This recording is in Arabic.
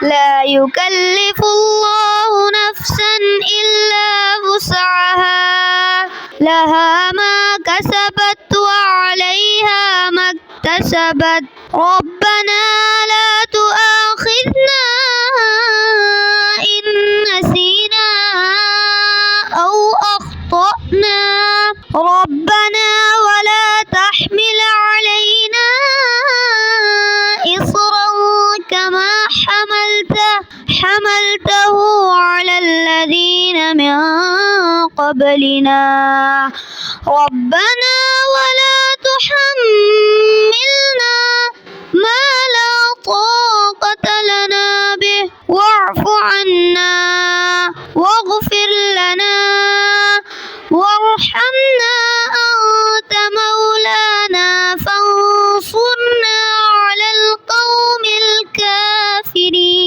لا يكلف الله نفسا إلا وسعها لها ما كسبت وعليها ما اكتسبت ربنا لا تؤاخذنا إن نسينا أو أخطأنا ربنا ولا تحمل علينا إصرا كما حملته على الذين من قبلنا ربنا ولا تحملنا ما لا طاقة لنا به واعف عنا